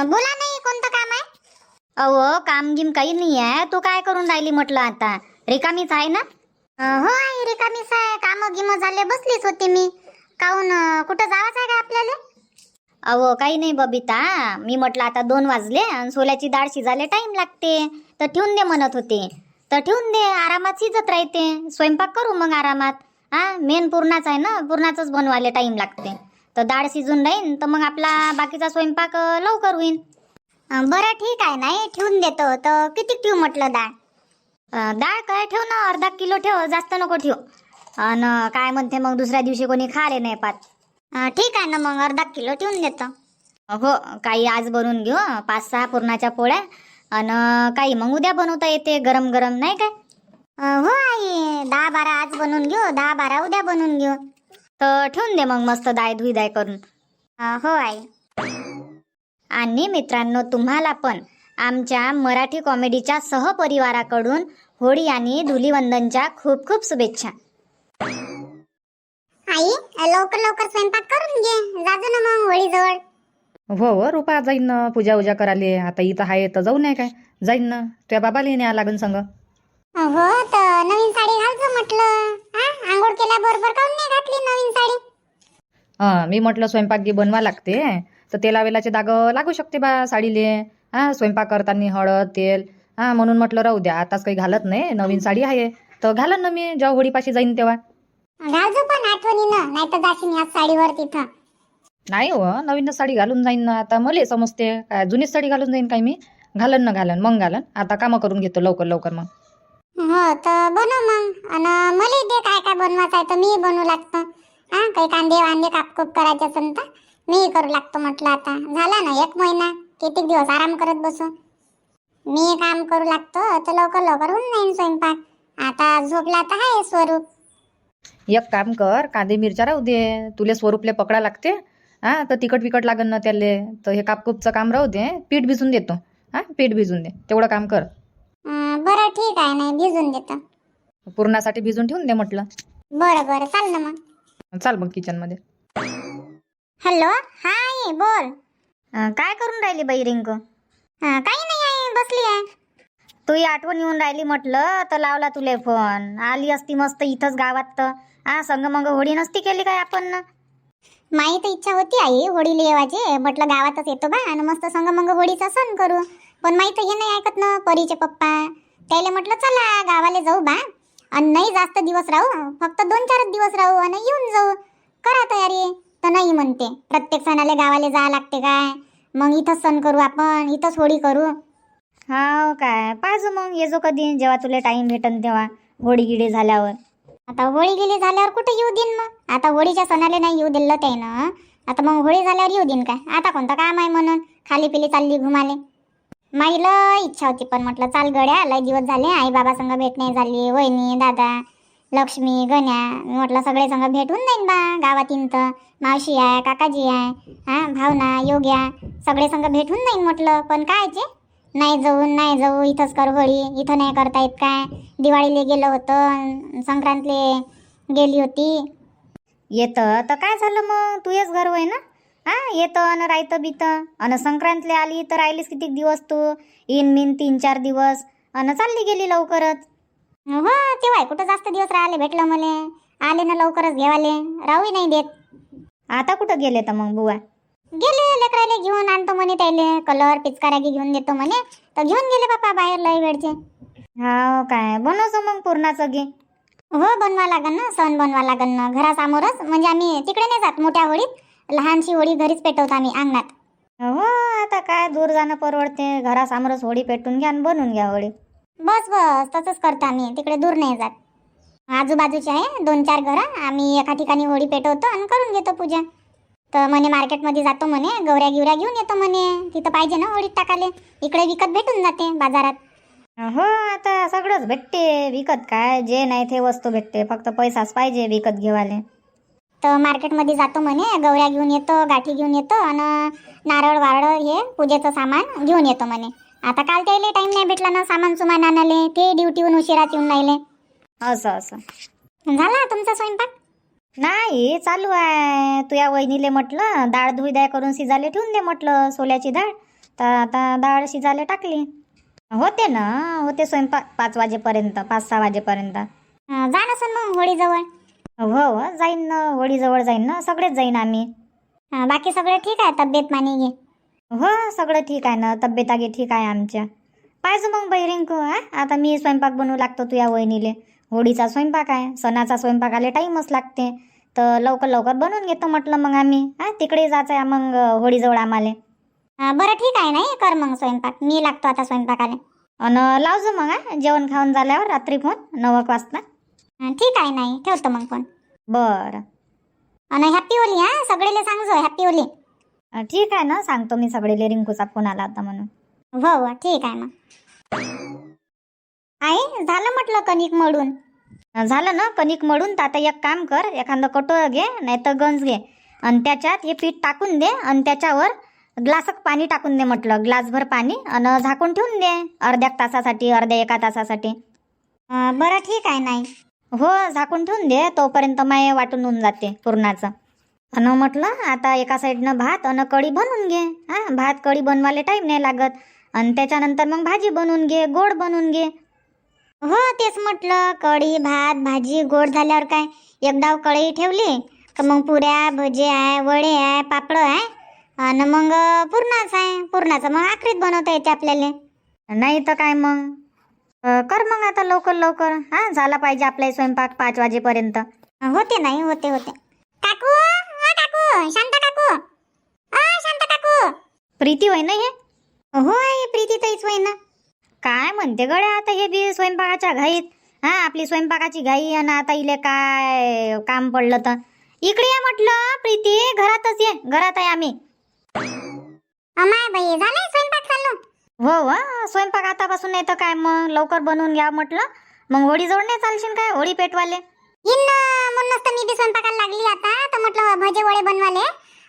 बोला, नाही कोणतं काम आहे? अहो काम गिम काही नाही आहे. तू काय करून राहिली म्हटलं? आता रिकामीच आहे ना? हो आई, रिकामीच आहे. काम गिम झाले, बसलीच होती मी. काहून कुठं जायचं आहे का आपल्याला? अहो काही नाही बबिता, मी म्हटलं आता 2 वाजले आणि सोल्याची डाळ शिजायला टाइम लागते, तर ठेवून दे म्हणत होते. तर ठेवून दे, आरामात शिजत राहते. स्वयंपाक करू मग आरामात. मेन पुरणाच आहे ना, पुरणाचंच बनवायला टाइम लागते. तर डाळ शिजून राहीन तर मग आपला बाकीचा स्वयंपाक लवकर होईल. बरं ठीक आहे, नाही ठेवून देतो. तर किती ठेवू म्हटलं डाळ? डाळ काय ठेव ना, अर्धा किलो ठेव, जास्त नको ठेव. आणि काय म्हणते मग दुसऱ्या दिवशी कोणी खाले नाही पात. ठीक आहे ना, मग अर्धा किलो ठेवून देतो. हो, काही आज बनवून घेऊ 5-6 पुरणाच्या पोळ्या, आणि काही मग उद्या बनवता येते गरम गरम, नाही काय? हो आई, 10-12 आज बनवून घेऊ, 10-12 उद्या बनवून घेऊ. तर ठेवून दे मग मस्त दाय धुई दाय करून. हो आई. आणि मित्रांनो, तुम्हाला पण आमच्या मराठी कॉमेडीच्या सहपरिवाराकडून होळी आणि धुलीवंदनच्या खूप खूप शुभेच्छा. आई, लवकर लवकर स्वयंपाक करून घे, जाजो ना मग होळीजवळ. हो हो रुपा, जाईन ना पूजा उजा करायले. आता इथं आहे तर जाऊ नाही काय, जाईन ना. तुझ्या बाबाला न्यावं लागेल संग. हो, तर नवीन साडी घालतो म्हटलं. आंघोळ केल्याबरोबर काऊन नाही घातली नवीन साडी? मी म्हटलं स्वयंपाक गी बनवा लागते, तर तेला वेलाचे दाग लागू शकते बा साडीले. स्वयंपाक करताना हळद तेल, म्हणून म्हटलं राहू द्या, आताच काही घालत नाही. नवीन साडी आहे तर घालन ना मी, जेव्हा होळीपाशी जाईन तेव्हा. घालजो पण आठवणीनं, नाही तर जाशील ह्याच साडीवर तिथं. नाही हो, नवीनच साडी घालून जाईन ना. आता मला समजते काय, जुनीच साडी घालून जाईन काय मी? घालन ना, घालन मग घालन. आता कामं करून घेतो लवकर लवकर मग. हो, तर बनव मग. आणि मला दे काय काय बनवायचं आहे, तर मी बनवू लागतो. काही कांदे वांदे कापकूप करायचे असेल तर मी करू लागतो म्हटलं. आता झाला ना 1 महिना, किती दिवस आराम करत बसू? मी काम करू लागतो तर लवकर लवकर होऊन जाईन स्वयंपाक. आता झोपला तर आहे स्वरूप. एक काम कर, कांदे मिरच्या राहू दे, तुले स्वरूपले पकडा लागते. तर तिखट विकट लागन ना त्याले, तर हे कापकूपचं काम राहू दे. पीठ भिजून देतो. पीठ भिजून दे, तेवढं काम कर. बरं ठीक आहे, नाही भिजून देतो. पूर्णासाठी भिजून ठेवून दे म्हटलं. बरं बरं, चाल ना मग. चाल मग किचन मध्ये. हॅलो, हाय बोल. काय करून राहिली बाई रिंकू? काही नाही आहे, बसली आहे. तुही आठवण येऊन राहिली म्हटलं, तर लावला तुले फोन. आली असती मस्त इथंच गावात तर. संग मग होळी नसती केली काय आपण? माही तर इच्छा होती आई होळीला येवायची, म्हटलं गावातच येतो बा आणि मस्त संग मग होळीचा सण करू. पण माही तर हे नाही ऐकत ना, परीचे पप्पा. त्याला म्हटलं चला गावाला जाऊ बा, आणि नाही जास्त दिवस राहू, फक्त 2-4 दिवस राहू आणि येऊन जाऊ. करा तयारी. तर नाही म्हणते, प्रत्येक सणाला गावाला जावं लागते काय? मग इथंच सण करू आपण, इथंच होळी करू. हा काय, पाहिजे मग ये जो कधी, जेव्हा तुला टाइम भेटन तेव्हा, होळी गिडी झाल्यावर. आता होळी गेली झाल्यावर कुठे येऊ देईन मग? आता होळीच्या सणाला नाही येऊ दिलं ते ना, आता मग होळी झाल्यावर येऊ देईन काय? आता कोणतं काम आहे म्हणून खाली पिली चालली घुमाले. माईला इच्छा होती, पण म्हटलं चाल गड्या, लय दिवस झाले आई बाबा संग भेट नाही झाली. वहिनी दादा लक्ष्मी गण्या, म्हटलं सगळे संग भेट होऊन जाईन बा गावात. तर मावशी आहे, काकाजी आहे, भावना योग्या, सगळे संग भेट होऊन जाईन म्हटलं. पण कायचे नाही जाऊ, इथंच कर होळी, इथं नाही करता येत काय? दिवाळीला गेलं होतं, संक्रांतले गेली होती. येतं तर काय झालं मग, तू येस घर होय ना. येतं अन राहतं बीतं. अन संक्रांतले आली तर राहिलीस किती दिवस तू? इन मिन 3-4 दिवस, अन चालली गेली लवकरच. हो, तेव्हा कुठं जास्त दिवस राहिले भेटलं मले. आले ना लवकरच घेवाले, राहूही नाही देत. आता कुठं गेले तर मग बुवा? गेले लेकराले घेऊन आणतो म्हणे, त्याले कलर पिचकाऱ्या घेऊन देतो म्हणे, तर घेऊन गेले बापा बाहेर लय वेळचे. हा काय, बनवतो मग पुरणाचं घे. हो, बनवा लागन ना, सण बनवा लागन ना घरासमोरच. म्हणजे आम्ही तिकडे नाही जात मोठ्या होळीत, लहानशी होळी घरीच पेटवतो आम्ही अंगणात. हो, आता काय दूर जाणं परवडते, घरासमोरच होळी पेटून घ्या आणि बनवून घ्या होळी. बस तसंच करतो आम्ही, तिकडे दूर नाही जात. आजूबाजूचे आहे 2-4 घरं, आम्ही एका ठिकाणी होळी पेटवतो आणि करून घेतो पूजा. तर म्हणे मार्केटमध्ये जातो म्हणे, गौऱ्या गिवऱ्या घेऊन येतो म्हणे, तिथं पाहिजे ना होळीत टाकाले. इकडे विकत भेटून जाते बाजारात. हो, आता सगळंच भेटते विकत, काय जे नाही ते वस्तू भेटते, फक्त पैसाच पाहिजे विकत घेवाले. तर मार्केटमध्ये जातो म्हणे, गौऱ्या घेऊन येतो, गाठी घेऊन येतो आणि नारळ वारळ हे पूजेचं सामान घेऊन येतो म्हणे. आता काल त्याला टाइम नाही भेटला ना सामान सुमान आणाले, ते ड्युटीहून उशिराच येऊन राहिले. असं झाला तुमचा स्वयंपाक? नाही, चालू आहे. तुझ्या वहिनीले म्हटलं डाळ धुई द्या करून शिजाले ठेवून दे म्हटलं, सोल्याची डाळ. तर आता डाळ शिजायला टाकली. होते ना, होते स्वयंपाक 5 वाजेपर्यंत, 5-6 वाजेपर्यंत. जा नसन मग होळीजवळ. हो जाईन ना, होळीजवळ जाईन ना, सगळेच जाईन आम्ही. बाकी सगळं ठीक आहे, तब्येत पाणी घे. हो सगळं ठीक आहे ना, तब्येत आगी ठीक आहे आमच्या. पाहिजे मग बाई रिंकू, आता मी स्वयंपाक बनवू लागतो तुझ्या वहिनीले. होळीचा स्वयंपाक आहे, सणाचा स्वयंपाकाला टाईमच लागते, तर लवकर लवकर बनवून घेतो म्हटलं मग आम्ही. तिकडे जायचं आहे मग होळीजवळ आम्हाला. बरं ठीक आहे, नाही कर मग स्वयंपाक, मी लागतो आता स्वयंपाकाला. आणि लावजो मग जेवण खाऊन झाल्यावर रात्री फोन 9 वाजता. ठीक आहे, नाही ठेवतो मग फोन. बरं आणि हॅपी होली. सगळेले सांगजो हॅपी होली. ठीक आहे ना, सांगतो मी सगळे. रिंकूचा फोन आला होता म्हणून. हो ठीक आहे मग. आई झालं म्हटलं कणिक मळून. झालं ना कणिक मळून. तर आता एक काम कर, एखादं कटोर घे नाही तर गंज घे आणि त्याच्यात हे पीठ टाकून दे आणि त्याच्यावर ग्लासक पाणी टाकून दे म्हटलं, ग्लासभर पाणी, आणि झाकून ठेवून दे अर्ध्या तासासाठी, अर्ध्या 1 तासासाठी. बरं ठीक आहे, नाही. हो झाकून ठेवून दे, तोपर्यंत माय वाटून होऊन जाते पुरणाचं. आणि म्हटलं आता एका साईडनं भात आणि कढी बनवून घे. भात कढी बनवायला टाईम नाही लागत. आणि त्याच्यानंतर मग भाजी बनवून घे, गोड बनवून घे. हो तेच म्हटलं, कढी भात भाजी गोड झाल्यावर काय एक डाव कढई ठेवली का मग पुऱ्या भजे आहे, वडे आहे, पापड आहे, आणि मग पुरणाच आहे. पुरणाचं मग आखरीत बनवता येते आपल्याला. नाही तर काय मग. कर मग आता लवकर लवकर. झाला पाहिजे आपला स्वयंपाक 5 वाजेपर्यंत. होते नाही, होते होते. काकू, काकू, शांता काकू, शांता काकू. प्रीती होय ना हे? होय प्रीती ताईच होय ना. काय म्हणते गड्या आता हे बी स्वयंपाकाच्या घाईत. आपली स्वयंपाकाची घाई आणि आता इले काय काम पडलं तर. इकडे ये म्हटलं प्रीती, घरातच ये, घरात आहे आम्ही. अमाय बाई झालाय स्वयंपाक चालू. हो स्वयंपाक आतापासून नाही तर काय मग लवकर बनवून घ्या म्हटलं. मग होळी जवळ नाही चालशील काय, होळी पेटवाले? म्हणूनच तर मी बी स्वयंपाकाला लागली आता. तर म्हटलं भजे वडे बनवाले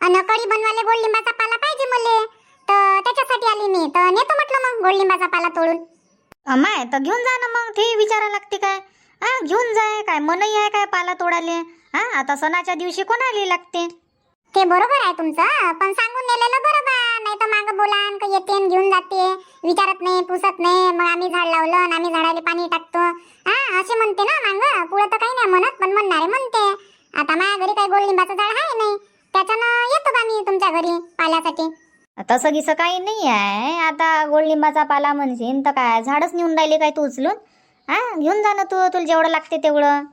आणि कढी बनवाले, गोड लिंबाचा पाला पाहिजे मले, तर त्याच्यासाठी आली मी. तर नेतो म्हटलं मग गोड लिंबाचा पाला तोडून. अमाय तर घेऊन जा ना मग, ते विचारा लागते काय. घेऊन जाय, काय मनही आहे काय पाला तोडाले? आता सणाच्या दिवशी कोणाला लागते? ते बरोबर आहे तुमचं, पण सांगून नेलेलं बरोबर. नाही तर मागं बोलान का येते आणि घेऊन जाते, विचारत नाही पुसत नाही. मग आम्ही झाड लावलं आणि आम्ही झाडाला पाणी टाकतो असे म्हणते ना मागं. पुढं तर काही नाही म्हणत, पण म्हणणारे म्हणते. आता माझ्या घरी काही गोड लिंबाचं झाड आहे नाही, त्याच्यानं येतो बा मी तुमच्या घरी पाल्यासाठी. तसं गिसं काही नाही आहे. आता गोड लिंबाचा पाला म्हणशील तर काय झाडच नेऊन राहिले काय तू उचलून? घेऊन जा ना तू, तुला जेवढं लागते तेवढं.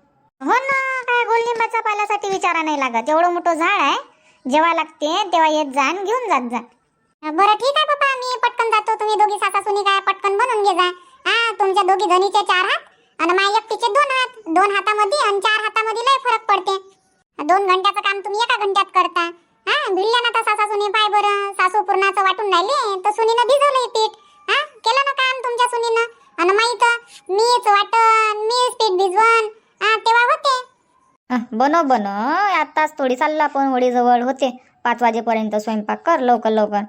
हो ना, काय गोड लिंबाच्या पाल्यासाठी विचारा नाही लागत. एवढं मोठं झाड आहे, जेव्हा लागते तेव्हा येत जा आणि घेऊन जात जा. बरं ठीक आहे पप्पा, मी पटकन जातो. तुम्ही दोघी सासा सुनी काय पटकन बनवून घे जा. तुमच्या दोघी जणीचे 4 हात आणि माझ्या एकटीचे 2 हात. 2 हातामध्ये आणि 4 हातामध्ये लय फरक पडते. 2 घंट्याचं काम तुम्ही 1 घंट्यात करता. भिडल्या ना तर सासा सुनी. पाय बरं, सासू पूर्णाचं वाटून राहिले तर सुनीनं भिजवलंय पीठ. केलं ना काम तुमच्या सुनीनं. आणि माहित मीच वाटण, मीच पीठ भिजवण, तेव्हा होते. बनव बनव, आत्ताच थोडी चालला पण होळीजवळ होते. 5 वाजेपर्यंत स्वयंपाक कर लवकर लवकर.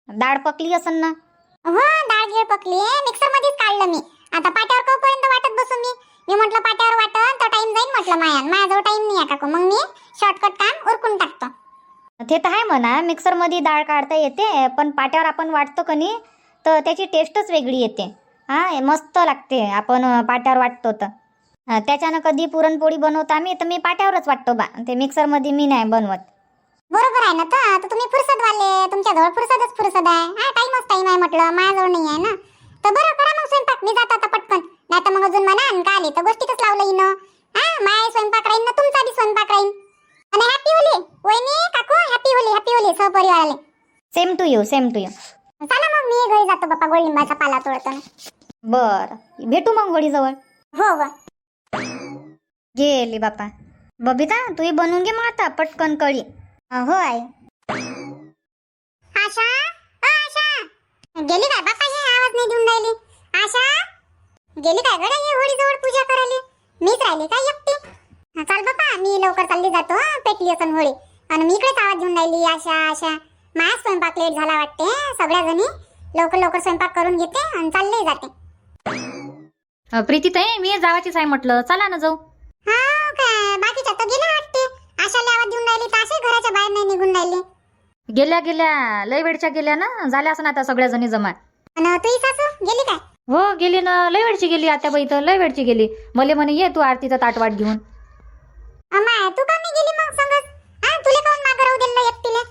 डाळ पकली असन ना? हो डाळ गिळ पकली, मिक्सर मध्येच काढलं मी. आता पाट्यावर करूपर्यंत वाटत बसू मी म्हटलं पाट्यावर वाटन तर टाइम जाईल म्हटलं. माझ्याजवळ टाइम नाही आहे काकू, मग मी शॉर्टकट काम उरकून टाकतो. ते तर आहे म्हणा, मिक्सर मध्ये डाळ काढता येते, पण पाट्यावर आपण वाटतो का नाही तर त्याची टेस्टच वेगळी येते. मस्त लागते आपण पाट्यावर वाटतो तर. त्याच्यानं कधी पुरणपोळी बनवतो आम्ही तर मी पाट्यावरच वाटतो बा, ते मिक्सर मध्ये मी नाही बनवत. बरोबर आहे ना. तर तुम्ही फुरसत वाले, तुमच्याजवळ फुरसत आहे. टाइमच टाइम आहे म्हटलं, माझ्याजवळ नाही आहे ना. तर बरं करा मग स्वयंपाक, मी जातो आता पटकन. नाही तर मग अजून म्हणा का आले तर गोष्टीतच लावलं हिनं. माय स्वयंपाक राहीन ना, तुमचा बी स्वयंपाक राहीन. आणि हॅपी होली वहिनी, काकू, हॅपी होली सहपरिवाराले. Same to you, same to you. चला मग मी घरी जातो बाप्पा, गोड लिंबाचा पाला तोडताना. बर, भेटू मग होळीजवळ. हो हो. गेली बापा. बबिता तूही बनवून घे मग आता पटकन कळी. हो आई. आशा, आशा गेली काय बापा? हे आवाज नाही देऊन राहिली. आशा गेली काय गड्या? हे होळीजवळ पूजा करायला मीच राहिली काय एकटी? चाल बापा, मी लवकर चालली जातो. पेटली असन होळी आणि मी इकडेच आवाज देऊन राहिली आशा आशा. माझा स्वयंपाक लेट झाला वाटते. सगळ्या जणी लवकर लवकर स्वयंपाक करून घेते आणि चालले जाते. प्रीती ताई, मी जावाचीच आहे म्हटलं, चला ना जाऊ. काय बाकीच्या तर गेल्या वाटते. आशाला आवाज देऊन राहिली तर आशा घराच्या बाहेर नाही निघून राहिली. गेल्या गेल्या लय वेळच्या गेल्या ना, झाल्या असं आता सगळ्या जणी जमा. आणि तुझी सासू गेली काय? हो गेली ना, लय वेळची गेली आत्याबाई, तर लय वेळची गेली. मले म्हणे ये तू आरतीचा ताटवाट घेऊन. अमाय तू का नाही गेली मग संगच? हा तुला काऊन मागं राहू दिलं एकटीले?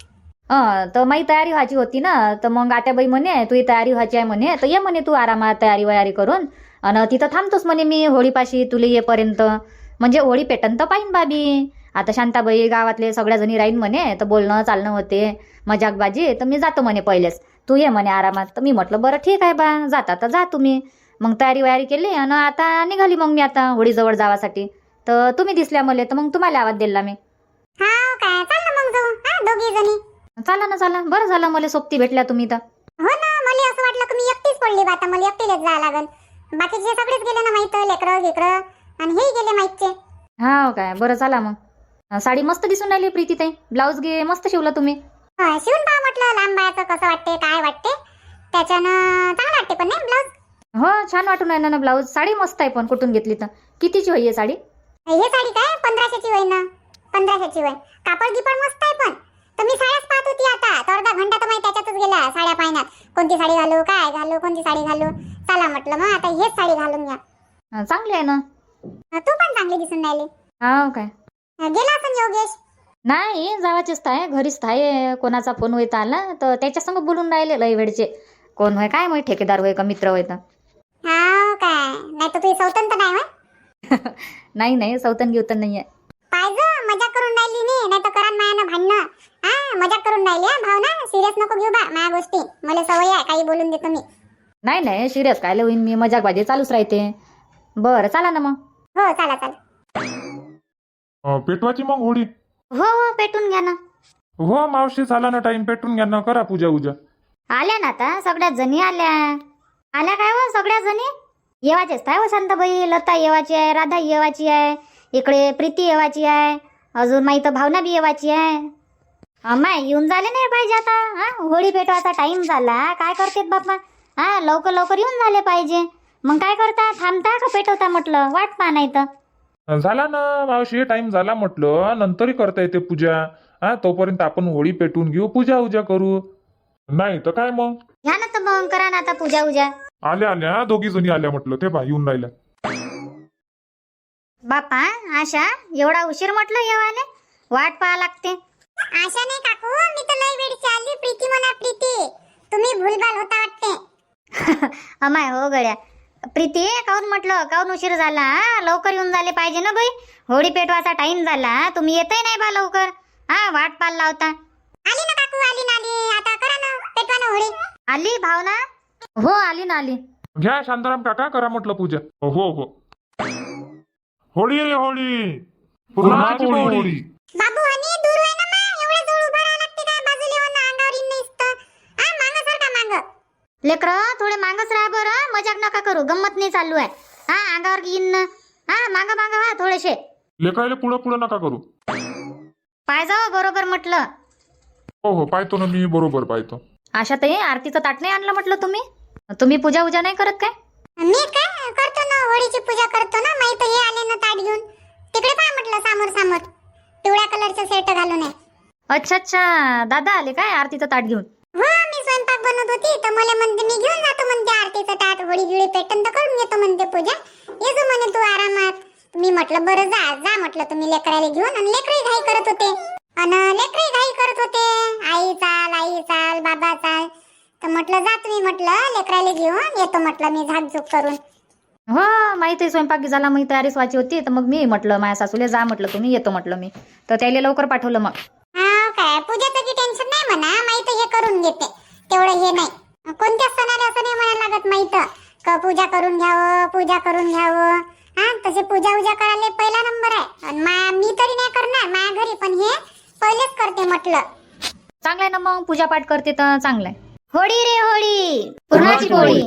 तर माझी तयारी व्हायची होती ना, तर मग आत्याबाई म्हणे तुझी तयारी व्हायची आहे म्हणे, तर ये म्हणे तू आरामात तयारी वयारी करून, आणि तिथं थांबतोस म्हणे मी होळीपाशी तुला येपर्यंत, म्हणजे होळी पेटन तर पाहिन बाबी. आता शांताबाई गावातले सगळ्या जणी राहीन म्हणे, तर बोलणं चालणं होते मजाकबाजी, तर मी जातो म्हणे पहिलेच, तू ये म्हणे आरामात. तर मी म्हटलं बरं ठीक आहे बा, जाता तर जा तुम्ही. मग तयारी वयारी केली आणि आता निघाली मग मी आता होळीजवळ जावासाठी. तर तुम्ही दिसल्या मला, तर मग तुम्हाला आवाज दिला मी. हा काय चाललं मग जाऊ हा दोघी जणी. चला ना चला, बरं झालं मला सोबती भेटल्या तुम्ही तर. हो ना, मला असं वाटलं की मी एकटीच पडली बा, आता मला एकटीलाच जावं लागल. बाकीचे सगळेच गेले ना माहित, लेकरं गिकरं आणि हेही गेले माहितचे. हा काय, बरं चला मग. साडी मस्त दिसून राहिली प्रीतीताई, ब्लाऊज गे मस्त शिवला तुम्ही. होय शिवून पहा म्हटलं, लांब बायाचं कसं वाटते काय वाटते, त्याच्यानं चांगलं वाटते पण नाही ब्लाऊज. हो छान वाटून राहिलं ना ब्लाऊज. साडी मस्त आहे, पण कुठून घेतली तर कितीची होई साडी? हे साडी काय 1500ची होय ना, 1500ची होय. कापड गिपड मस्त आहे पण. तर मी साड्याच पाहत होती आता, तर अर्धा घंटा तर माझ्या त्याच्यातच गेला साड्या पाहण्यात. कोणती साडी घालू, काय घालू, कोणती साडी घालू. चला म्हटलं मग आता हेच साडी घालून घ्या. चांगली आहे ना. तू पण चांगली दिसून राहिली. हा काय, गेला असं योगेश? नाही जावाचेच आहे, घरीच आहे. कोणाचा फोन होईत आला तर त्याच्या संग बोलून राहिले लय वेळचे. कोण होय काय माहिती, ठेकेदार होय का मित्र होय तर. हा काय, नाही तर तुझी सौतन तर नाही होय? नाही नाही, सौतन गिवतन नाहीये. पाहिजे मजाक करून राहिली नाही तर करा मायानं भांडणं. हा मजाक करून राहिली हा भावना, सिरियस नको घेऊ बा माझ्या गोष्टी. मला सवय आहे काही बोलून देतो मी. नाही नाही सिरियस काय होईन मी, मजाकबाजी चालूच राहते. बरं चला ना मग. हो चला चला. पेटवाची मग होळी. हो हो पेटून घ्या ना. हो मावशी, झाला ना टाइम, पेटून घ्या ना, करा पूजा उजा. आल्या ना आता सगळ्याच जणी आल्या. आल्या काय हो सगळ्या जणी? येवाचेच काय हो शांताबाई, लता येवाची आहे, राधा येवाची आहे, इकडे प्रीती येवाची आहे, अजून माही तर भावना बी येवाची आहे. अम्माय येऊन झाले नाही पाहिजे आता. हा होळी पेटवायचा टाइम झाला, काय करतेत बाप्पा. हा लवकर लवकर येऊन झाले पाहिजे. मग काय करता, थांबता का पेटवता म्हटलं, वाट पहा नाही तर. झाला ना मावशी, टाइम झाला म्हटलं, नंतरही करता येते पूजा. हा तोपर्यंत आपण होळी पेटून घेऊ, पूजा उजा करू. नाही तर काय मग. घ्या ना तर मग, करा ना आता पूजा उजा. आल्या आल्या दोघी जणी आल्या म्हटलं, ते पहा येऊन राहिल्या. बाप्पा आशा, एवढा उशीर म्हटलं येवाले, वाट पाहा लागते. आशा नाही काकू, मी तर लई वेळची आली. प्रीती म्हणा प्रीती, तुम्ही भूलभाल होता वाटते. अमाय हो गड्या. प्रीती काऊन म्हटलं, काऊन उशीर झाला? लवकर येऊन झाले पाहिजे ना बाई, होळी पेटवायचा टाइम झाला, तुम्ही येतही नाही बा लवकर. हा वाट पाहायला लावता. आली ना काकू, आली ना आली. आता करा ना पेटवा ना होळी. आली भावना? हो आली ना आली. घ्या शांताराम काका, करा म्हटलं पूजा. हो हो. होळी रे होळी, पुरणाची होळी. बाबू हनी दूर आहे ना मा, एवढ्या जवळ उभा राहावं लागते काय? बाजूला हो ना, अंगावर इन नसतं. हा मागं सरका मागं. लेकरं थोडे मागच राहा बरं, मजाक नका करू, गंमत नाही चालू आहे. हा अंगावर घेईन ना. हा मागं मागं व्हा थोडेसे. लेकरायला पुढं पुढं नका करू. पाय जाओ बरोबर म्हटलं. हो हो पाहतो ना मी, बरोबर पाहतो. आशा ताई आरतीचं ताट नाही आणलं म्हटलं तुम्ही? तुम्ही पूजा उजा नाही करत काय? मी काय करतो ना, होळीची पूजा करतो ना. माहित हे आले ना ताट घेऊन, तिकडे काय म्हटलं समोर समोर पिवळ्या कलरचं सेट घालून आहे. अच्छा अच्छा, दादा आले काय आरतीचं ताट घेऊन? हो मी स्वयंपाक बनवत होती, तर मला म्हणते मी घेऊन जातो म्हणते आरतीचं ताट, होळी गिळी पेटन तर करून घेतो म्हणते पूजा. येजो म्हणे तू आरामात. मी म्हटलं बरं जा जा म्हटलं तुम्ही लेकराला घेऊन. आणि लेकरही घाई करत होते, आणि लेकरही घाई करत होते, आई चाल बाबा चाल. तर म्हटलं जा तुम्ही म्हटलं लेकराला घेऊन, येतो म्हटलं मी झाकझूक करून. हो माहिती आहे, स्वयंपाक झाला, मग तयारीच व्हायची होती, तर मग मी म्हटलं माझ्या सासूले जा म्हटलं तुम्ही, येतो म्हटलं मी. तर त्याला लवकर पाठवलं मग. हा काय, पूजेचं की टेन्शन नाही म्हणा, माहित हे करून घेते तेवढं हे नाही. कोणत्याच सणाला असं नाही म्हणायला लागत माहित का पूजा करून घ्यावं, पूजा करून घ्यावं. हा तसे पूजा उजा करायला पहिला नंबर आहे. आणि मी तरी नाही करणार माझ्या घरी, पण हे पहिलेच करते म्हटलं. चांगलं आहे ना मग, पूजापाठ करते तर चांगलं आहे. होळी रे होळी, पुरणाची पोळी.